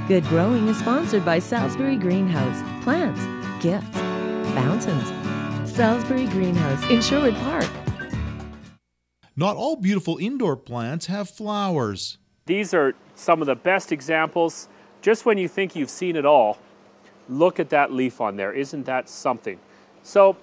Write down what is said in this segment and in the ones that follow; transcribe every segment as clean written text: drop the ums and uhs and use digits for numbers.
Good Growing is sponsored by Salisbury Greenhouse. Plants, gifts, fountains. Salisbury Greenhouse in Sherwood Park. Not all beautiful indoor plants have flowers. These are some of the best examples. Just when you think you've seen it all, look at that leaf on there. Isn't that something? So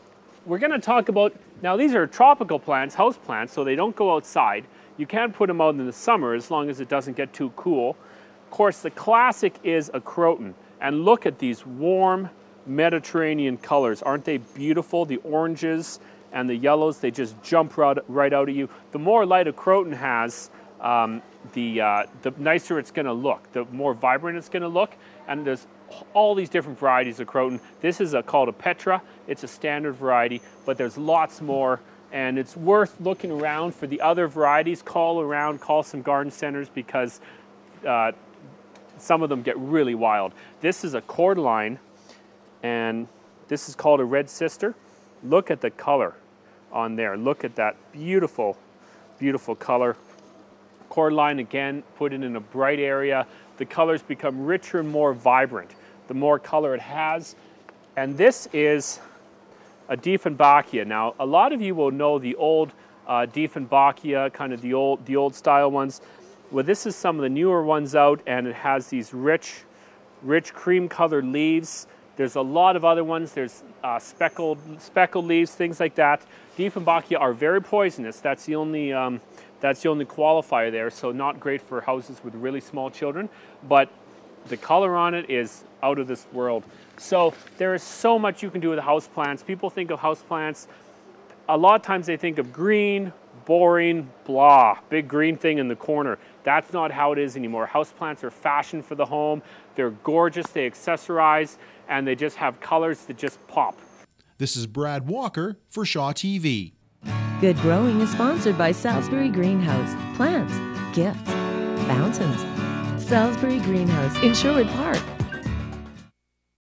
we're going to talk about, now these are tropical plants, house plants, so they don't go outside. You can't put them out in the summer as long as it doesn't get too cool. Of course, the classic is a croton. And look at these warm Mediterranean colors. Aren't they beautiful? The oranges and the yellows, they just jump right out at you. The more light a croton has, the nicer it's going to look, the more vibrant it's going to look. And there's all these different varieties of croton. This is called a Petra. It's a standard variety, but there's lots more. And it's worth looking around for the other varieties. Call some garden centers, because some of them get really wild. This is a cordyline, and this is called a red sister. Look at the color on there. Look at that beautiful, beautiful color. Cordyline, again, put it in a bright area. The colors become richer and more vibrant the more color it has. And this is a Dieffenbachia. Now, a lot of you will know the old Dieffenbachia, kind of the old style ones. Well, this is some of the newer ones out, and it has these rich cream-colored leaves. There's a lot of other ones. There's speckled leaves, things like that. Dieffenbachia are very poisonous. That's the only qualifier there. So not great for houses with really small children. But the color on it is out of this world. So there is so much you can do with houseplants. People think of houseplants, a lot of times they think of green, boring, blah, big green thing in the corner. That's not how it is anymore. Houseplants are fashion for the home. They're gorgeous, they accessorize, and they just have colors that just pop. This is Brad Walker for Shaw TV. Good Growing is sponsored by Salisbury Greenhouse. Plants, gifts, fountains. Salisbury Greenhouse in Sherwood Park.